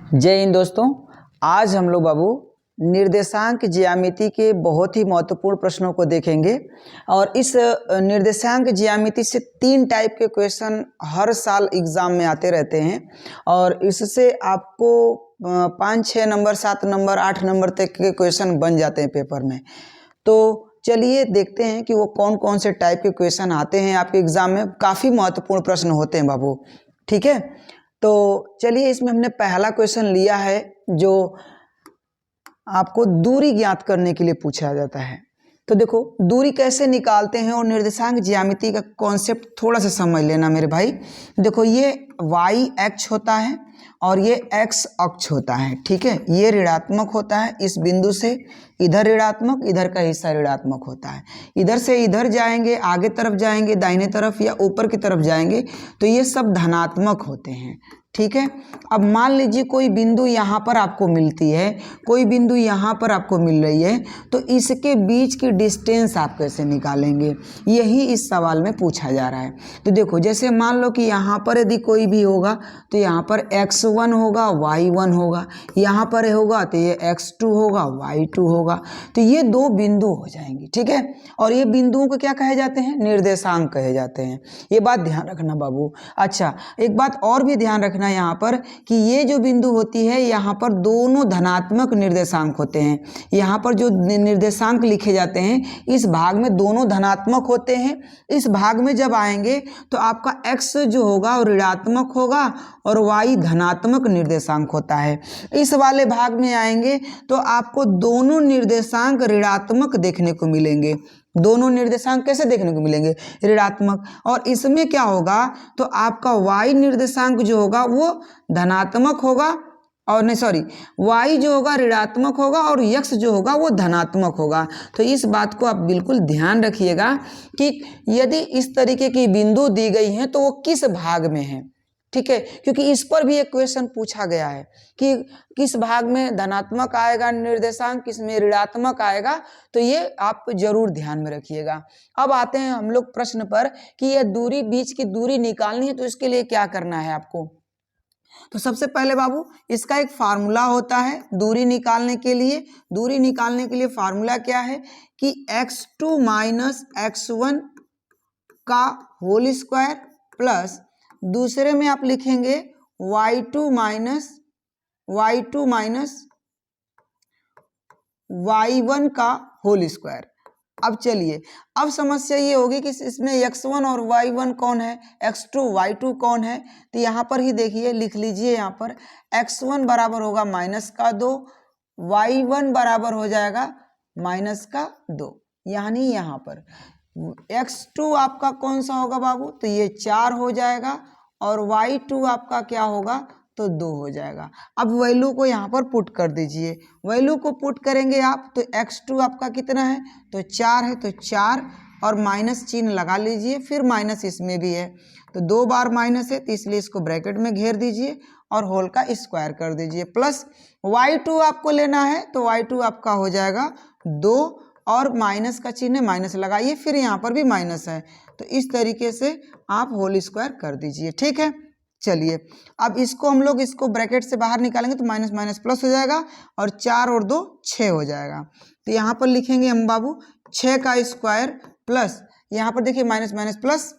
जय हिंद दोस्तों। आज हम लोग बाबू निर्देशांक ज्यामिति के बहुत ही महत्वपूर्ण प्रश्नों को देखेंगे और इस निर्देशांक ज्यामिति से 3 टाइप के क्वेश्चन हर साल एग्जाम में आते रहते हैं और इससे आपको 5, 6 नंबर, 7 नंबर, 8 नंबर तक के क्वेश्चन बन जाते हैं पेपर में। तो चलिए देखते हैं कि वो कौन कौन से टाइप के क्वेश्चन आते हैं आपके एग्जाम में। काफ़ी महत्वपूर्ण प्रश्न होते हैं बाबू, ठीक है। तो चलिए इसमें हमने पहला क्वेश्चन लिया है जो आपको दूरी ज्ञात करने के लिए पूछा जाता है। तो देखो दूरी कैसे निकालते हैं और निर्देशांक ज्यामिति का कॉन्सेप्ट थोड़ा सा समझ लेना मेरे भाई। देखो ये y अक्ष होता है और ये x अक्ष होता है, ठीक है। ये ऋणात्मक होता है, इस बिंदु से इधर ऋणात्मक, इधर का हिस्सा ऋणात्मक होता है। इधर से इधर जाएंगे, आगे तरफ जाएंगे, दाहिने तरफ या ऊपर की तरफ जाएंगे तो ये सब धनात्मक होते हैं, ठीक है। अब मान लीजिए कोई बिंदु यहाँ पर आपको मिलती है, कोई बिंदु यहाँ पर आपको मिल रही है, तो इसके बीच की डिस्टेंस आप कैसे निकालेंगे, यही इस सवाल में पूछा जा रहा है। तो देखो जैसे मान लो कि यहाँ पर यदि कोई भी होगा तो यहाँ पर x1 होगा, y1 होगा, यहाँ पर होगा तो ये x2 होगा, y2 होगा। तो ये 2 बिंदु हो जाएंगे, ठीक है। और ये बिंदुओं को क्या कहे जाते हैं? निर्देशांक कहे जाते हैं। ये बात ध्यान रखना बाबू। अच्छा, एक बात और भी ध्यान रखना यहाँ पर कि ये जो बिंदु होती है यहाँ पर दोनों धनात्मक निर्देशांक होते हैं। यहाँ पर जो निर्देशांक लिखे जाते हैं इस भाग में दोनों धनात्मक होते हैं। इस भाग में जब आएंगे तो आपका x जो होगा वो ऋणात्मक होगा और y धनात्मक निर्देशांक होता है। इस वाले भाग में आएंगे तो आपको दोनों निर्देशांक ऋणात्मक देखने को मिलेंगे। दोनों निर्देशांक कैसे देखने को मिलेंगे? ऋणात्मक। और इसमें क्या होगा तो आपका y निर्देशांक जो होगा वो धनात्मक होगा, और नहीं सॉरी y जो होगा ऋणात्मक होगा और x जो होगा वो धनात्मक होगा। तो इस बात को आप बिल्कुल ध्यान रखिएगा कि यदि इस तरीके की बिंदु दी गई हैं तो वो किस भाग में है, ठीक है। क्योंकि इस पर भी एक क्वेश्चन पूछा गया है कि किस भाग में धनात्मक आएगा निर्देशांक, किस में ऋणात्मक आएगा। तो ये आप जरूर ध्यान में रखिएगा। अब आते हैं हम लोग प्रश्न पर कि यह दूरी, बीच की दूरी निकालनी है तो इसके लिए क्या करना है आपको। तो सबसे पहले बाबू इसका एक फार्मूला होता है दूरी निकालने के लिए। दूरी निकालने के लिए फार्मूला क्या है कि x2 माइनस x1 का होल स्क्वायर प्लस दूसरे में आप लिखेंगे y2 माइनस y1 का होल स्क्वायर। अब चलिए, अब समस्या ये होगी कि इसमें x1 और y1 कौन है, x2 y2 कौन है। तो यहाँ पर ही देखिए, लिख लीजिए यहाँ पर x1 बराबर होगा -2, y1 बराबर हो जाएगा -2। यानी यहाँ पर x2 आपका कौन सा होगा बाबू, तो ये 4 हो जाएगा और y2 आपका क्या होगा तो 2 हो जाएगा। अब वैल्यू को यहाँ पर पुट कर दीजिए। वैल्यू को पुट करेंगे आप तो x2 आपका कितना है तो 4 है, तो 4 और माइनस चिन्ह लगा लीजिए, फिर माइनस इसमें भी है तो 2 बार माइनस है तो इसलिए इसको ब्रैकेट में घेर दीजिए और होल का स्क्वायर कर दीजिए। प्लस y2 आपको लेना है तो y2 आपका हो जाएगा 2 और माइनस का चिन्ह माइनस लगाइए, फिर यहाँ पर भी माइनस है तो इस तरीके से आप होल स्क्वायर कर दीजिए, ठीक है। चलिए अब इसको हम लोग इसको ब्रैकेट से बाहर निकालेंगे तो माइनस माइनस प्लस हो जाएगा और 4 और 2 6 हो जाएगा। तो यहाँ पर लिखेंगे हम बाबू 6 का स्क्वायर प्लस यहाँ पर देखिए माइनस माइनस प्लस,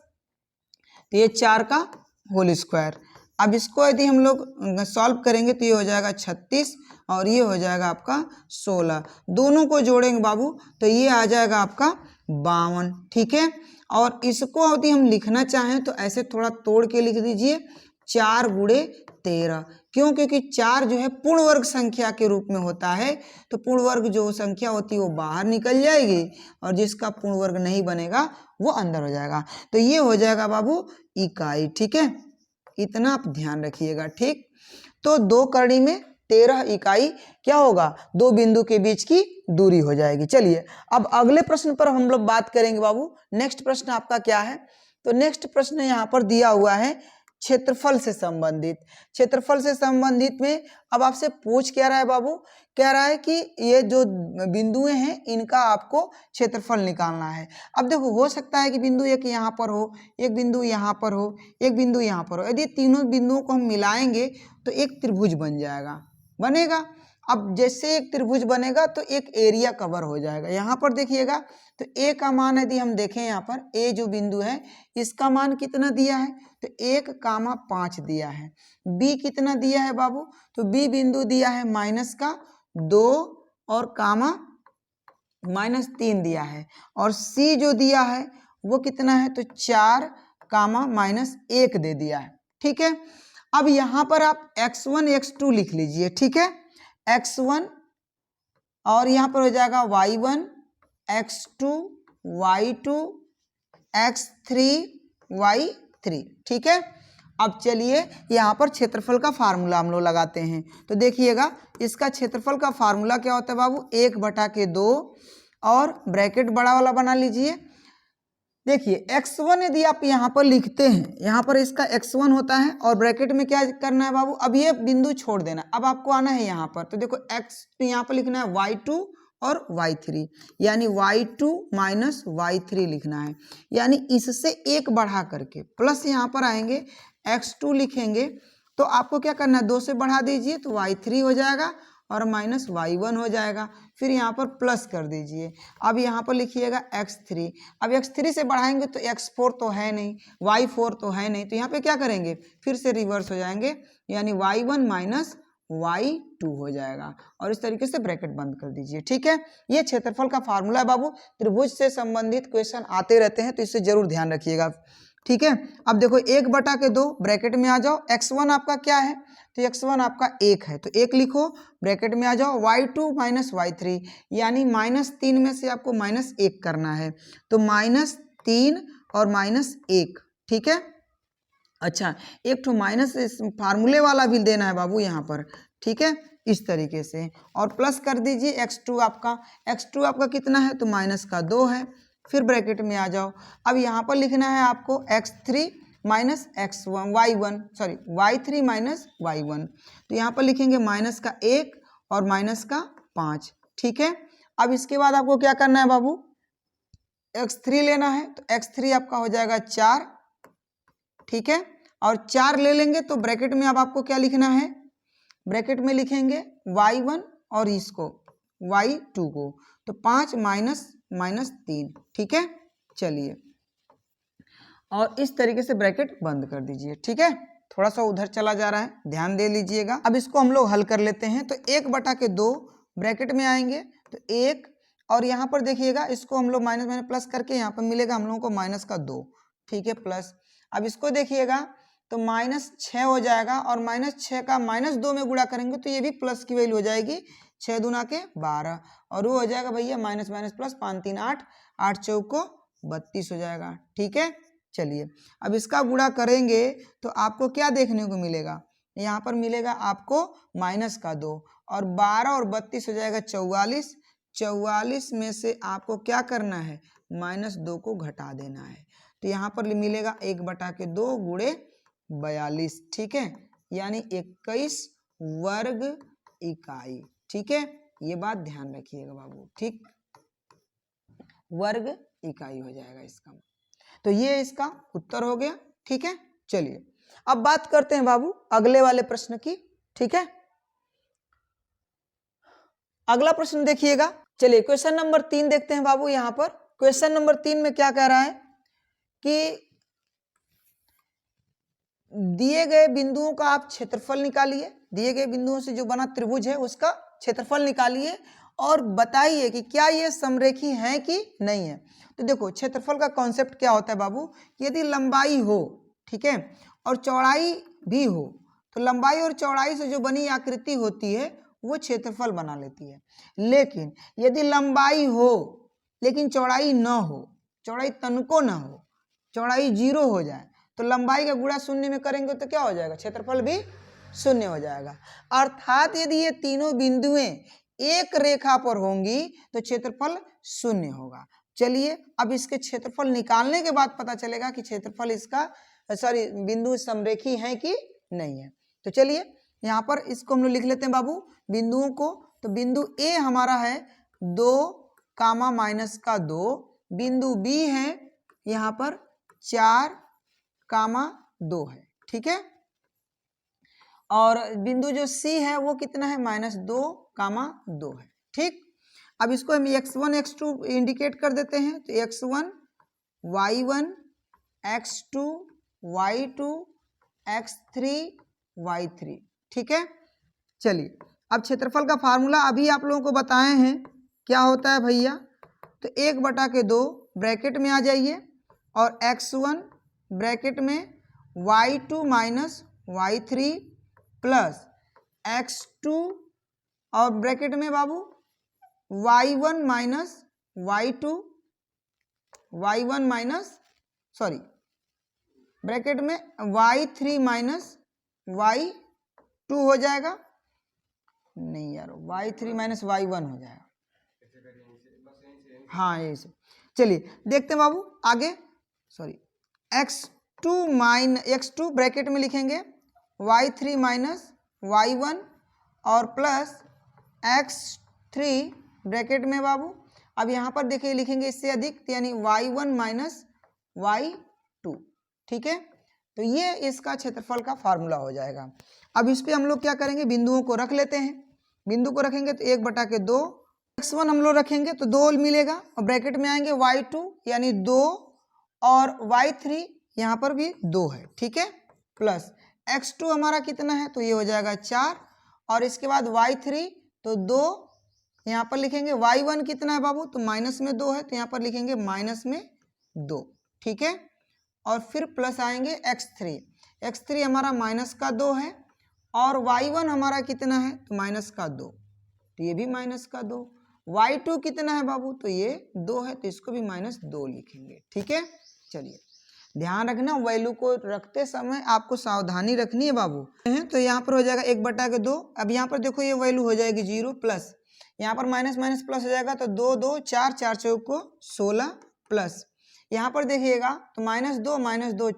तो ये 4 का होल स्क्वायर। अब इसको यदि हम लोग सॉल्व करेंगे तो ये हो जाएगा 36 और ये हो जाएगा आपका 16। दोनों को जोड़ेंगे बाबू तो ये आ जाएगा आपका 52, ठीक है। और इसको यदि हम लिखना चाहें तो ऐसे थोड़ा तोड़ के लिख दीजिए 4 गुणे 13। क्यों? क्योंकि 4 जो है पूर्ण वर्ग संख्या के रूप में होता है, तो पूर्ण वर्ग जो संख्या होती है वो बाहर निकल जाएगी और जिसका पूर्ण वर्ग नहीं बनेगा वो अंदर हो जाएगा। तो ये हो जाएगा बाबू इकाई, ठीक है। इतना आप ध्यान रखिएगा, ठीक। तो 2 कड़ी में 13 इकाई क्या होगा, 2 बिंदु के बीच की दूरी हो जाएगी। चलिए अब अगले प्रश्न पर हम लोग बात करेंगे बाबू। नेक्स्ट प्रश्न आपका क्या है, तो नेक्स्ट प्रश्न यहाँ पर दिया हुआ है क्षेत्रफल से संबंधित। क्षेत्रफल से संबंधित में अब आपसे पूछ क्या रहा है बाबू, कह रहा है कि ये जो बिंदुएं हैं इनका आपको क्षेत्रफल निकालना है। अब देखो हो सकता है कि बिंदु एक यहाँ पर हो, एक बिंदु यहाँ पर हो, एक बिंदु यहाँ पर हो। यदि तीनों बिंदुओं को हम मिलाएंगे तो एक त्रिभुज बन जाएगा, बनेगा। अब जैसे एक त्रिभुज बनेगा तो एक एरिया कवर हो जाएगा। यहाँ पर देखिएगा तो ए का मान यदि हम देखें, यहाँ पर ए जो बिंदु है इसका मान कितना दिया है, तो 1,5 दिया है। बी कितना दिया है बाबू, तो बी बिंदु दिया है -2 और -3 दिया है। और सी जो दिया है वो कितना है, तो 4, -1 दे दिया है। ठीक है, अब यहाँ पर आप x1 x2 लिख लीजिए। ठीक है, x1 और यहाँ पर हो जाएगा y1 x2 y2 x3 y3। ठीक है, अब चलिए यहाँ पर क्षेत्रफल का फार्मूला हम लोग लगाते हैं। तो देखिएगा इसका क्षेत्रफल का फार्मूला क्या होता है बाबू, 1/2 और ब्रैकेट बड़ा वाला बना लीजिए। देखिए x1 यदि आप यहाँ पर लिखते हैं, यहाँ पर इसका x1 होता है और ब्रैकेट में क्या करना है बाबू, अब ये बिंदु छोड़ देना। अब आपको आना है यहाँ पर, तो देखो x तो यहाँ पर लिखना है y2 और y3, यानी y2 - y3 लिखना है। यानी इससे एक बढ़ा करके प्लस यहाँ पर आएंगे x2 लिखेंगे तो आपको क्या करना है, 2 से बढ़ा दीजिए तो y3 हो जाएगा और -y1 हो जाएगा। फिर यहाँ पर प्लस कर दीजिए। अब यहाँ पर लिखिएगा x3। अब x3 से बढ़ाएंगे तो x4 तो है नहीं, y4 तो है नहीं, तो यहाँ पे क्या करेंगे, फिर से रिवर्स हो जाएंगे, यानी y1 - y2 हो जाएगा। और इस तरीके से ब्रैकेट बंद कर दीजिए। ठीक है, ये क्षेत्रफल का फार्मूला है बाबू। त्रिभुज से संबंधित क्वेश्चन आते रहते हैं तो इससे जरूर ध्यान रखिएगा। ठीक है, अब देखो 1/2 ब्रैकेट में आ जाओ। x1 आपका क्या है, तो x1 आपका 1 है, तो 1 लिखो, ब्रैकेट में आ जाओ। y2 - y3 यानी -3 में से आपको -1 करना है, तो -3 और -1। ठीक है, अच्छा एक तो माइनस फार्मूले वाला भी देना है बाबू यहाँ पर। ठीक है, इस तरीके से और प्लस कर दीजिए। x2 आपका कितना है, तो -2 है। फिर ब्रैकेट में आ जाओ। अब यहाँ पर लिखना है आपको x3 - x1 y1 sorry y3 - y1, तो यहाँ पर लिखेंगे -1 और -5। ठीक है, अब इसके बाद आपको क्या करना है बाबू, x3 लेना है, तो x3 आपका हो जाएगा 4। ठीक है, और 4 ले लेंगे तो ब्रैकेट में अब आपको क्या लिखना है, ब्रैकेट में लिखेंगे y1 और इसको y2 को, तो 5 -3। ठीक है, चलिए और इस तरीके से ब्रैकेट बंद कर दीजिए। ठीक है, थोड़ा सा उधर चला जा रहा है, ध्यान दे लीजिएगा। अब इसको हम लोग हल कर लेते हैं। तो 1/2 ब्रैकेट में आएंगे तो 1 और यहाँ पर देखिएगा इसको हम लोग माइनस प्लस करके यहाँ पर मिलेगा हम लोगों को -2। ठीक है, प्लस अब इसको देखिएगा तो -6 हो जाएगा और -6 का -2 में गुणा करेंगे तो ये भी प्लस की वैल्यू हो जाएगी, 6 दूना के 12 और वो हो जाएगा भैया माइनस प्लस 5 3 8 8 चौको 32 हो जाएगा। ठीक है, चलिए अब इसका गुणा करेंगे तो आपको क्या देखने को मिलेगा, यहाँ पर मिलेगा आपको -2 और 12 और 32 हो जाएगा 44। 44 में से आपको क्या करना है, -2 को घटा देना है, तो यहाँ पर मिलेगा 1/2 गुणे 42। ठीक है, यानी 21 वर्ग इकाई। ठीक है, ये बात ध्यान रखिएगा बाबू। ठीक, वर्ग इकाई हो जाएगा इसका, तो ये इसका उत्तर हो गया। ठीक है, चलिए अब बात करते हैं बाबू अगले वाले प्रश्न की। ठीक है, अगला प्रश्न देखिएगा। चलिए क्वेश्चन नंबर 3 देखते हैं बाबू। यहाँ पर क्वेश्चन नंबर 3 में क्या कह रहा है कि दिए गए बिंदुओं का आप क्षेत्रफल निकालिए, दिए गए बिंदुओं से जो बना त्रिभुज है उसका क्षेत्रफल निकालिए और बताइए कि क्या ये समरेखी है कि नहीं है। तो देखो क्षेत्रफल का कॉन्सेप्ट क्या होता है बाबू, यदि लंबाई हो, ठीक है, और चौड़ाई भी हो, तो लंबाई और चौड़ाई से जो बनी आकृति होती है वो क्षेत्रफल बना लेती है। लेकिन यदि लंबाई हो लेकिन चौड़ाई न हो, चौड़ाई तनको न हो, चौड़ाई 0 हो जाए, तो लंबाई का गुणा 0 में करेंगे तो क्या हो जाएगा, क्षेत्रफल भी 0 हो जाएगा। अर्थात यदि ये तीनों बिंदुएं एक रेखा पर होंगी तो क्षेत्रफल 0 होगा। चलिए अब इसके क्षेत्रफल निकालने के बाद पता चलेगा कि क्षेत्रफल इसका सॉरी बिंदु समरेखी हैं कि नहीं है। तो चलिए यहाँ पर इसको हम लोग लिख लेते हैं बाबू बिंदुओं को। तो बिंदु ए हमारा है 2 कामा माइनस का 2, बिंदु बी है यहाँ पर 4 कामा 2 है, ठीक है। और बिंदु जो सी है वो कितना है -2 कामा 2 है, ठीक। अब इसको हम x1 x2 इंडिकेट कर देते हैं। तो x1 y1 x2 y2 x3 y3, ठीक है। चलिए अब क्षेत्रफल का फार्मूला अभी आप लोगों को बताए हैं क्या होता है भैया। तो 1/2 ब्रैकेट में आ जाइए और x1 ब्रैकेट में y2 minus y3 plus x2 और ब्रैकेट में बाबू y1 minus y2 y1 minus sorry bracket में y3 माइनस y2 हो जाएगा, नहीं यार y3 माइनस y1 हो जाएगा, हाँ यही से। चलिए देखते हैं बाबू आगे, सॉरी x2 ब्रैकेट में लिखेंगे y3 माइनस y1 और प्लस x3 ब्रैकेट में बाबू अब यहाँ पर देखिए लिखेंगे इससे अधिक यानी y1 माइनस y2, ठीक है। तो ये इसका क्षेत्रफल का फार्मूला हो जाएगा। अब इस पे हम लोग क्या करेंगे, बिंदुओं को रख लेते हैं। बिंदु को रखेंगे तो 1/2 x1 हम लोग रखेंगे तो 2 मिलेगा और ब्रैकेट में आएंगे y2 यानी 2 और y3 यहाँ पर भी 2 है, ठीक है, प्लस x2 हमारा कितना है तो ये हो जाएगा 4 और इसके बाद y3 तो 2 यहाँ पर लिखेंगे, y1 कितना है बाबू तो माइनस में 2 है तो यहाँ पर लिखेंगे -2, ठीक है। और फिर प्लस आएंगे x3 हमारा -2 है और y1 हमारा कितना है तो -2 तो ये भी -2, y2 कितना है बाबू तो ये 2 है तो इसको भी -2 लिखेंगे, ठीक है। चलिए ध्यान रखना वैल्यू को रखते समय आपको सावधानी रखनी है बाबू। तो यहाँ पर हो जाएगा 1/2। अब यहाँ पर देखो ये वैल्यू हो जाएगी 0 प्लस यहाँ पर माइनस माइनस प्लस हो जाएगा तो 2 2 4 4 चौक को 16 प्लस यहाँ पर देखिएगा तो -2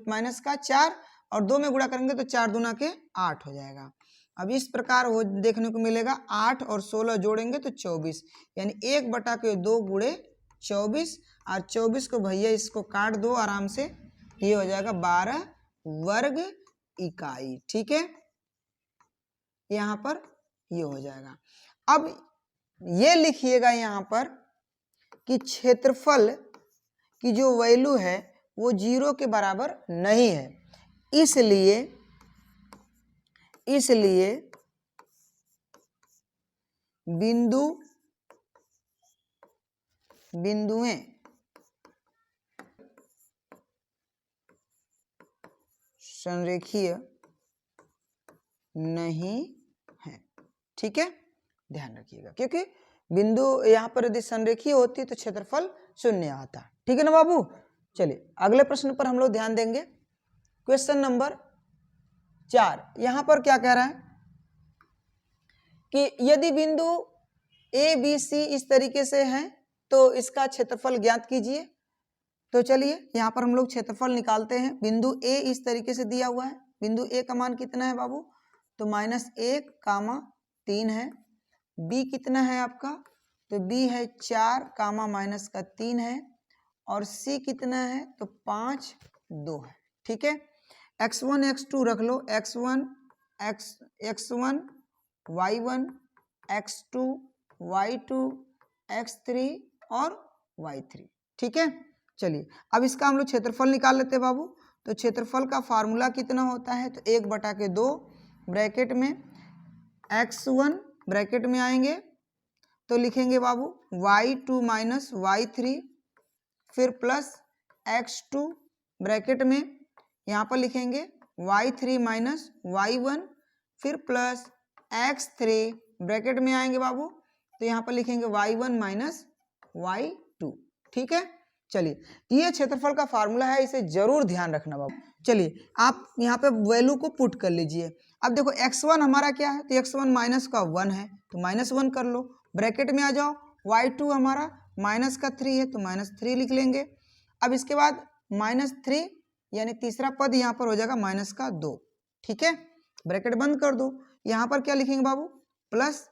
माइनस का 4 और 2 में गुणा करेंगे तो 4 दूना के 8 हो जाएगा। अब इस प्रकार हो देखने को मिलेगा 8 और 16 जोड़ेंगे तो 24 यानी 1/2 गुणे 24 और 24 को भैया इसको काट दो आराम से, ये हो जाएगा 12 वर्ग इकाई, ठीक है। यहाँ पर ये हो जाएगा। अब ये लिखिएगा यहाँ पर कि क्षेत्रफल की जो वैल्यू है वो 0 के बराबर नहीं है, इसलिए बिंदुएं संरेखीय नहीं है, ठीक है, ध्यान रखिएगा। क्योंकि बिंदु यहाँ पर यदि संरेखीय होती तो क्षेत्रफल 0 आता, ठीक है ना बाबू। चलिए अगले प्रश्न पर हम लोग ध्यान देंगे। क्वेश्चन नंबर 4 यहाँ पर क्या कह रहा है कि यदि बिंदु ए बी सी इस तरीके से हैं तो इसका क्षेत्रफल ज्ञात कीजिए। तो चलिए यहाँ पर हम लोग क्षेत्रफल निकालते हैं। बिंदु ए इस तरीके से दिया हुआ है, बिंदु ए का मान कितना है बाबू तो -1, 3 है। बी कितना है आपका तो बी है 4, -3 है और सी कितना है तो 5, 2 है, ठीक है। x1 x2 रख लो, x1 y1 x2 y2 x3 और y3, ठीक है। चलिए अब इसका हम लोग क्षेत्रफल निकाल लेते हैं बाबू। तो क्षेत्रफल का फार्मूला कितना होता है तो 1/2 ब्रैकेट में x1 ब्रैकेट में आएंगे तो लिखेंगे बाबू y2 माइनस y3 फिर प्लस x2 ब्रैकेट में यहाँ पर लिखेंगे y3 माइनस y1 फिर प्लस x3 ब्रैकेट में आएंगे बाबू तो यहाँ पर लिखेंगे y1 माइनस y2, ठीक है। चलिए ये क्षेत्रफल का फार्मूला है, इसे जरूर ध्यान रखना बाबू। चलिए आप यहाँ पे वैल्यू को पुट कर लीजिए। अब देखो x1 हमारा क्या है तो x1 -1 है तो -1 कर लो, ब्रैकेट में आ जाओ। y2 हमारा -3 है तो -3 लिख लेंगे। अब इसके बाद -3 यानी तीसरा पद यहाँ पर हो जाएगा माइनस का 2। ठीक है, ब्रैकेट बंद कर दो। यहाँ पर क्या लिखेंगे बाबू, प्लस,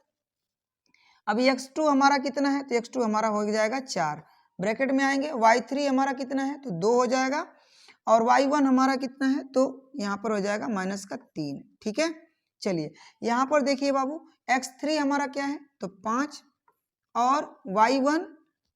अभी x2 हमारा कितना है, तो x2 हमारा हो जाएगा 4, ब्रैकेट में आएंगे। y3 हमारा कितना है, तो 2 हो जाएगा, और y1 हमारा कितना है, तो यहाँ पर हो जाएगा माइनस का 3। ठीक है, चलिए यहाँ पर देखिए बाबू, x3 हमारा क्या है, तो 5, और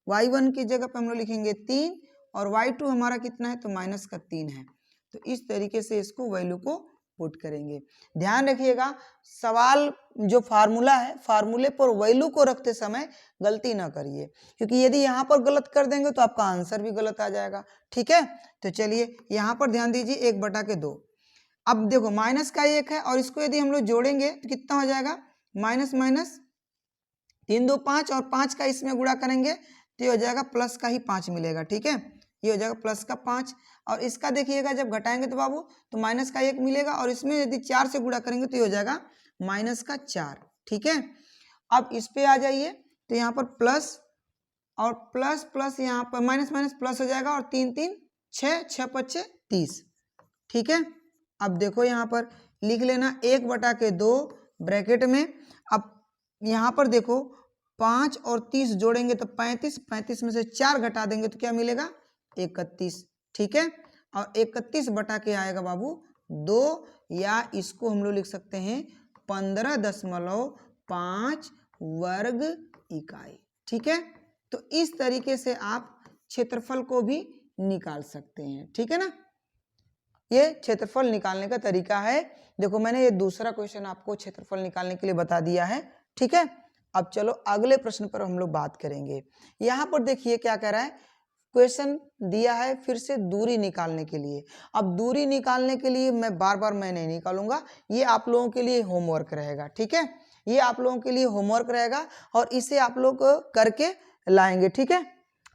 y1 की जगह पे हम लोग लिखेंगे 3, और y2 हमारा कितना है, तो माइनस का 3 है। तो इस तरीके से इसको वैल्यू को पुट करेंगे। ध्यान रखिएगा, सवाल जो फार्मूला है, फार्मूले पर वैल्यू को रखते समय गलती ना करिए, क्योंकि यदि यहाँ पर गलत कर देंगे तो आपका आंसर भी गलत आ जाएगा। ठीक है, तो चलिए यहाँ पर ध्यान दीजिए, 1/2। अब देखो माइनस का 1 है, और इसको यदि हम लोग जोड़ेंगे तो कितना हो जाएगा, माइनस माइनस 3 2 5, और 5 का इसमें गुणा करेंगे तो ये हो जाएगा प्लस का ही 5 मिलेगा। ठीक है, ये हो जाएगा प्लस का 5, और इसका देखिएगा जब घटाएंगे तो बाबू तो माइनस का 1 मिलेगा, और इसमें यदि 4 से गुणा करेंगे तो ये हो जाएगा माइनस का 4। ठीक है, अब इस पे आ जाइए, तो यहाँ पर प्लस, और प्लस प्लस यहाँ पर माइनस माइनस प्लस हो जाएगा, और 3 3 6, 6 5 30। ठीक है, अब देखो यहाँ पर लिख लेना 1/2 ब्रैकेट में। अब यहाँ पर देखो 5 और 30 जोड़ेंगे तो 35, 35 में से 4 घटा देंगे तो क्या मिलेगा, 31। ठीक है, और 31 बटा के आएगा बाबू 2, या इसको हम लोग लिख सकते हैं 15.5 वर्ग इकाई। ठीक है, तो इस तरीके से आप क्षेत्रफल को भी निकाल सकते हैं। ठीक है ना, ये क्षेत्रफल निकालने का तरीका है। देखो मैंने ये दूसरा क्वेश्चन आपको क्षेत्रफल निकालने के लिए बता दिया है। ठीक है, अब चलो अगले प्रश्न पर हम लोग बात करेंगे। यहाँ पर देखिए क्या कह रहा है, क्वेश्चन दिया है फिर से दूरी निकालने के लिए। अब दूरी निकालने के लिए मैं बार बार मैं नहीं निकालूंगा, ये आप लोगों के लिए होमवर्क रहेगा। ठीक है, ये आप लोगों के लिए होमवर्क रहेगा, और इसे आप लोग करके लाएंगे। ठीक है,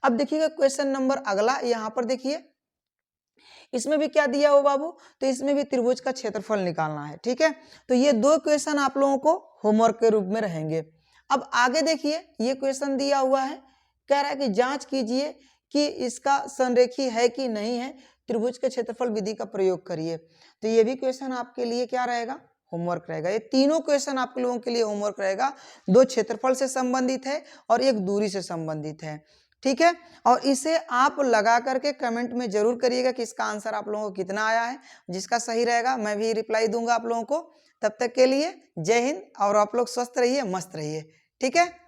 अब देखिएगा क्वेश्चन नंबर अगला, यहाँ पर देखिए इसमें भी क्या दिया हो बाबू, तो इसमें भी त्रिभुज का क्षेत्रफल निकालना है। ठीक है, तो ये 2 क्वेश्चन आप लोगों को होमवर्क के रूप में रहेंगे। अब आगे देखिए, ये क्वेश्चन दिया हुआ है, कह रहा है कि जांच कीजिए कि इसका संरेखी है कि नहीं है, त्रिभुज के क्षेत्रफल विधि का प्रयोग करिए। तो ये भी क्वेश्चन आपके लिए क्या रहेगा, होमवर्क रहेगा। ये तीनों क्वेश्चन आप लोगों के लिए होमवर्क रहेगा। 2 क्षेत्रफल से संबंधित है और 1 दूरी से संबंधित है। ठीक है, और इसे आप लगा करके कमेंट में जरूर करिएगा कि इसका आंसर आप लोगों को कितना आया है। जिसका सही रहेगा मैं भी रिप्लाई दूंगा आप लोगों को। तब तक के लिए जय हिंद, और आप लोग स्वस्थ रहिए, मस्त रहिए। ठीक है।